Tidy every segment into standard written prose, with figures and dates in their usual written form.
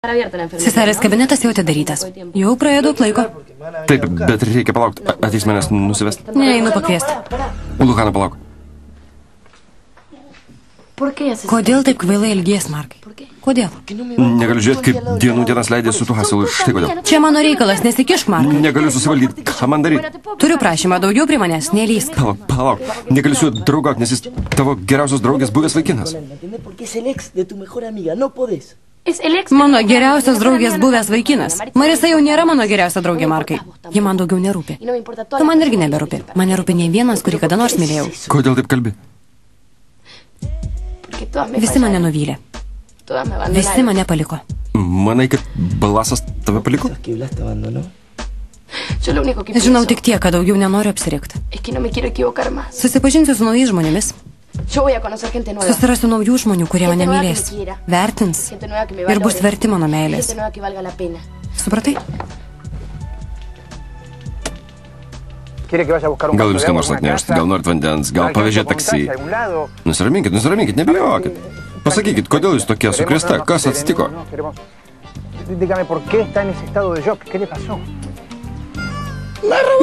Seselės kabinetas jau atidarytas. Jau praėjo daug laiko. Taip, bet reikia palaukti. Ateis manęs nusivest. Ne, einu pakviesti. Luhana, palauk. Kodėl taip kvailai ilgies, Markai? Kodėl? Negaliu žiūrėti, kaip dienų dienas leidė su tuo hasilu. Štai kodėl. Čia mano reikalas, nesikišk, Markai. Negaliu susivaldyti. Ką man daryti? Turiu prašymą, daugiau prie manęs, nelysk. Palauk. Negaliu su juo draugauti, nes jis tavo geriausios draugės buvęs vaikinas. Mano geriausios draugės buvęs vaikinas. Marisa jau nėra mano geriausia draugė, Markai. Ji man daugiau nerūpi. Tu man irgi neberūpi. Man nerūpi nei vienas, kurį kada nors mylėjau. Kodėl taip kalbi? Visi mane nuvylė. Visi mane paliko. Manai, kad Balasas tave paliko? Žinau tik tiek, kad daugiau nenoriu apsirikti. Susipažinsiu su naujais žmonėmis. Susirasiu naujų žmonių, kurie mane mylės, vertins ir bus verti mano meilės. Supratai? Gal jums ką nors atnešti, gal norit vandens, gal pavežėt taksi. Nusiraminkit, nebijokit. Pasakykit, kodėl jūs tokie sukrėsta, kas atsitiko?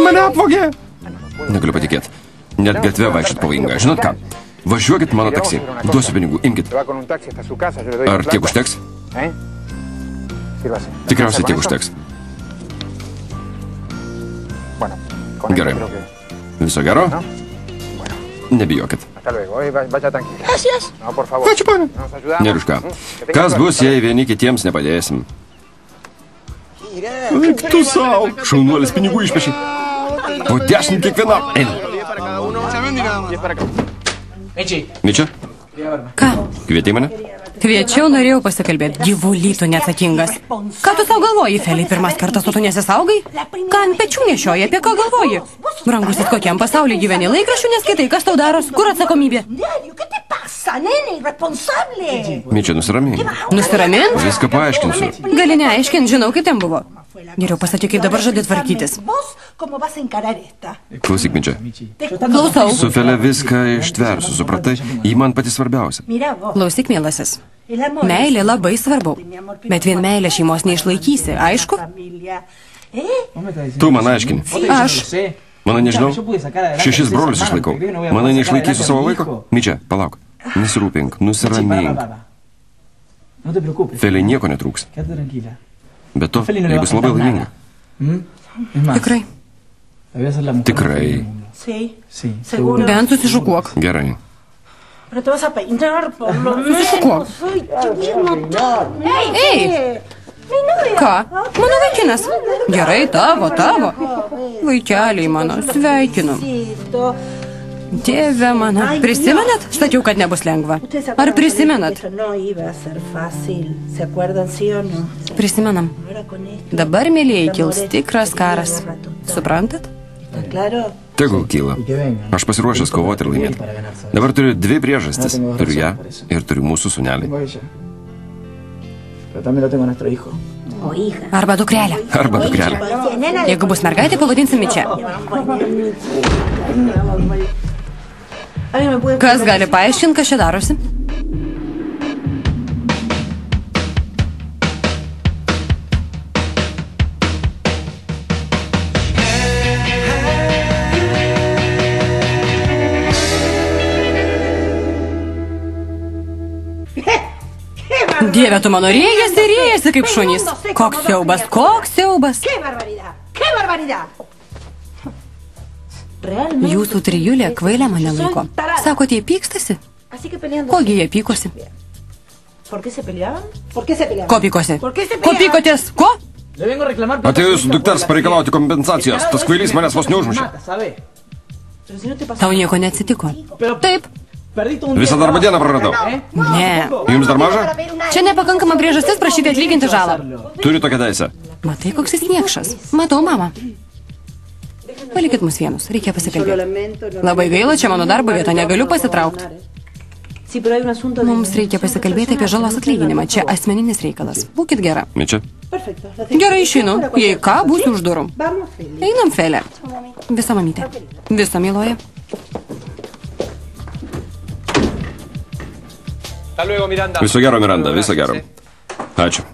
Mane apvogė! Negaliu patikėti. Net gatvė vaikščiot pavojinga. Žinot ką? Važiuokit mano taksi. Duosiu pinigų, imkit. Ar tiek užteks? Tikriausiai tiek užteks. Gerai. Viso gero? Nebijokit. Ačiū, pane. Nėr už ką. Kas bus, jei vieni kitiems nepadėsim? Eik tu sau. Šaunuolis pinigų išpeši. Po 10 kiekvienam. Mičia? Ką? Kvietei mane? Kviečiau, norėjau pasikalbėti. Gyvulytų neatsakingas. Ką tu savo galvoji, Feli? Pirmas kartas, o tu nesisaugai? Ką ant pečių nešioji? Apie ką galvoji? Brangusis, kokiam pasaulyje gyveni? Laikraščių neskaitai? Kas tau daros? Kur atsakomybė? Mičia, nusiramink. Nusiramink? Viską paaiškinsiu. Gali neaiškinti, žinau, kaip ten buvo. Geriau pasakyk, kaip dabar žadi tvarkytis. Klausyk, Mičia. Klausau. Su Fele viską ištversiu, supratai? Ji man pati svarbiausia. Klausyk, mielasis. Meilė labai svarbu. Bet vien meilė šeimos neišlaikysi, aišku? Tu man aiškini. Aš. Mano nežinau. 6 brolius išlaikau. Manai neišlaikysiu savo laiko? Mičia, palauk. Nesirūpink, nusiramink. Feliai nieko netrūks. Bet to, jei bus labai laiminga. Tikrai. Tikrai. Bent susišukuok. Gerai. Susišukuok. Ei! Ką? Mano vaikinas. Gerai, tavo. Vaikeliai mano, sveikinu. Dieve mano, prisimenat? Stačiau, kad nebus lengva. Ar prisimenat? Prisimenam. Dabar, mėlėjai, kils tikras karas. Suprantat? Tegul kyla. Aš pasiruošęs kovoti ir laimėti. Dabar turiu 2 priežastis. Turiu ją ir turiu mūsų sūnelį. Arba dukrelę. Jeigu bus mergaitė, pavadinsim Mičia. Kas gali paaiškinti, kas čia darosi? Dieve, tu mano rėjasi kaip šunys. Koks siaubas. Jūsų trijulė kvailė mane laiko. Sakote, jie pykstasi? Kogi jie pykosi? Ko pykosi? Ko pykotės? Ko? Atėjo jūsų dukters pareikalauti kompensacijos. Tas kvailys manęs vos neužmušė. Tau nieko neatsitiko. Taip. Visą darbo dieną praradau. Ne. Jums dar maža? Čia nepakankama priežastis prašyti atlyginti žalą. Turiu tokią teisę. Matai, koks jis niekšas. Matau, mama. Palikit mus vienus, reikia pasikalbėti. Labai gaila, čia mano darbo vieta, negaliu pasitraukti. Mums reikia pasikalbėti apie žalos atlyginimą. Čia asmeninis reikalas. Būkit gera. Mičia? Gerai, išeinu. Jei ką, būsiu už durų. Einam, Felė. Visa mamytė. Visa myloja. Viso gero, Miranda, viso gero. Ačiū.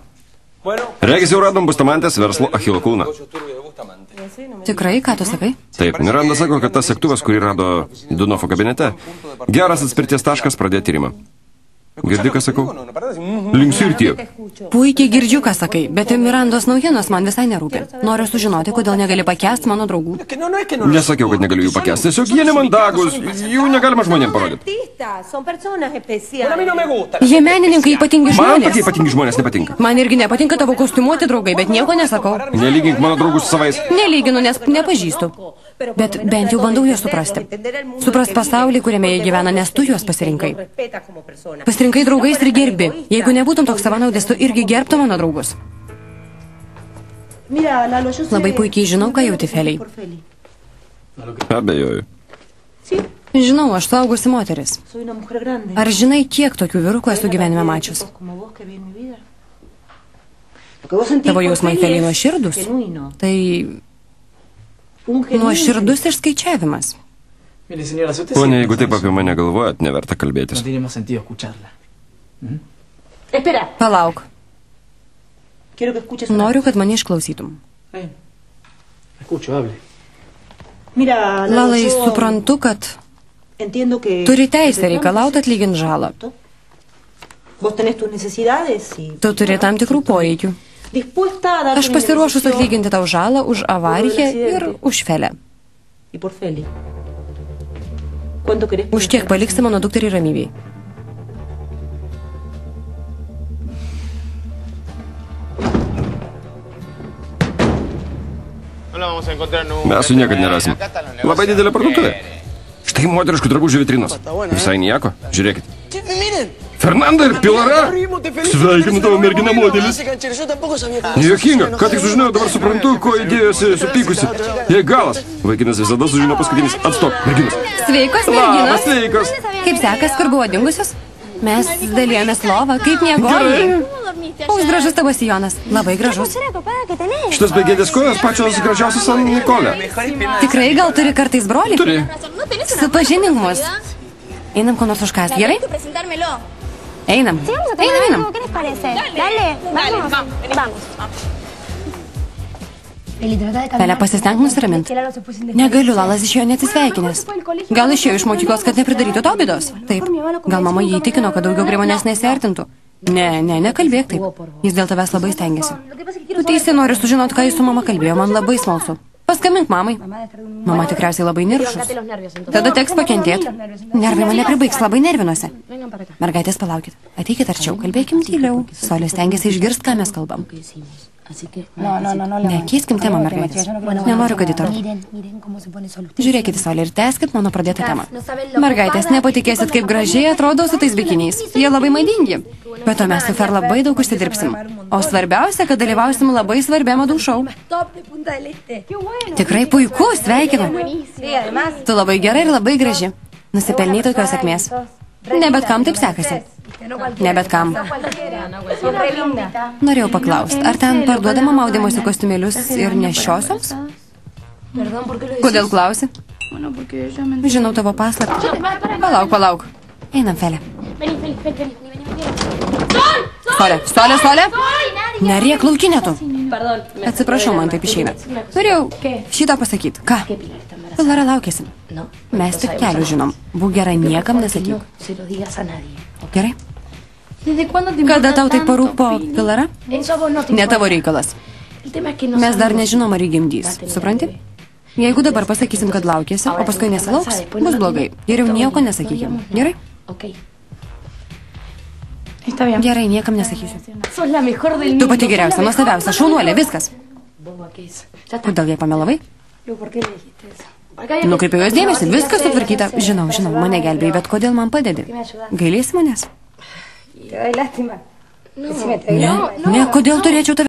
Regis jau radom Bustamantės verslo Achilo kulną. Tikrai, ką tu sakai? Taip, Miranda sako, kad tas sektuvas, kurį rado Dunofo kabinete, geras atspirties taškas pradėti tyrimą. Girdi, ką sakau? Linksiu ir tiek. Puikiai girdžiu, ką sakai, bet Mirandos naujienos man visai nerūpi. Noriu sužinoti, kodėl negali pakęsti mano draugų. Nesakiau, kad negaliu jų pakęsti, tiesiog jie nemandagus, jų negalima žmonėm parodyti. Jie menininkai ypatingi žmonės. Man tokie ypatingi žmonės nepatinka. Man irgi nepatinka tavo kostiumuoti draugai, bet nieko nesakau. Nelygink mano draugus su savais. Nelyginu, nes nepažįstu. Bet bent jau bandau juos suprasti. Suprast pasaulį, kuriame jie gyvena, nes tu juos pasirinkai. Pasirinkai draugais ir gerbi. Jeigu nebūtum toks savanaudis, tu irgi gerbtum mano draugus. Labai puikiai žinau, ką jauti Feliai. Abejoju. Žinau, aš suaugusi moteris. Ar žinai, kiek tokių vyrukų esu gyvenime mačius? Tavo jausmai Feliai nuoširdus? Tai nuoširdus išskaičiavimas. Ponia, jeigu taip apie mane galvojat, neverta kalbėtis. Palauk. Noriu, kad mane išklausytum. Lalai, suprantu, kad turi teisę reikalauti atlyginti žalą. Tu turi tam tikrų poreikių. Aš pasiruošus atlyginti tau žalą už avariją ir už Felę. Už kiek paliksi mano dukterį ramybėj? Mes jų niekad nerasim. Labai didelė parduotuvė. Štai moteriškų drabužių vitrinos. Visai nieko. Žiūrėkit. Fernanda ir Pilara? Sveikinu tavo mergina modelis. Nejuokinga, ką tik sužinojau, dabar suprantu, ko įdėjosi supykusi. Jei galas. Vaikinas visada sužino paskutinis. Atstok, merginas. Sveikos, merginos. Labas, sveikos. Kaip sekas, kur buvo dingusios? Mes dalijomės lovą, kaip miegojai. Koks gražus tavo sijonas. Labai gražus. Šitas baigėdės kojos pačios gražiausios San Nikolė. Tikrai gal turi kartais brolį? Turi. Supažinink mus. Einam ko nors užkąsti, gerai? Einam. Einam. Pelė, pasistenk nusiramint. Negaliu, Lalas išėjo neatsisveikinęs. Gal išėjo iš mokyklos, kad nepridarytų tau bėdos? Taip. Gal mama jį įtikino, kad daugiau prie manęs nesiartintų? Nekalbėk taip. Jis dėl tavęs labai stengiasi. Tu teisi, noriu sužinoti, ką jis su mama kalbėjo. Man labai smalsu. Paskambink mamai. Mama tikriausiai labai niršus. Tada teks pakentėti. Nervai mane pribaigs, labai nervinuose. Mergaitės, palaukit. Ateikit arčiau, kalbėkim tyliau. Solė stengiasi išgirst, ką mes kalbam. Keiskim temą, mergaitės. Nenoriu, kad įtartų. Žiūrėkit, Solė, ir tęskit mano pradėtą temą. Mergaitės, nepatikėsit, kaip gražiai atrodo su tais bikiniais. Jie labai madingi. Bet to mes su Fer labai daug užsidirbsim. O svarbiausia, kad dalyvausim labai svarbiam madų šou. Tikrai puiku, sveikinu. Tu labai gerai ir labai graži. Nusipelnei tokios sėkmės. Ne bet kam taip sekasi. Ne bet kam. Norėjau paklausti, ar ten parduodama maudymosi kostiumėlius ir nešiosioms? Kodėl klausi? Žinau tavo paslaptį. Palauk. Einam, Felė. Solė. Neriek laukinė tu. Atsiprašau, man taip išeina. Norėjau šitą pasakyti. Ką? Pilara, laukėsim. Mes tik kelių žinom. Būk gerai, niekam nesakyk. Gerai? Kada tau tai parūpo, Pilara? Ne tavo reikalas. Mes dar nežinom, ar įgimdys. Supranti? Jeigu dabar pasakysim, kad laukėsi, o paskui nesilauks, bus blogai. Geriau nieko nesakykim. Gerai? Gerai, niekam nesakysiu. Tu pati geriausia, nuostabiausia, šaunuolė, viskas. Kodėl jai pamelavai? Nukreipiau jos dėmesį, viskas sutvarkyta. Žinau, mane gelbėjai, bet kodėl man padedi? Gailėsi manęs? Ne, kodėl turėčiau tave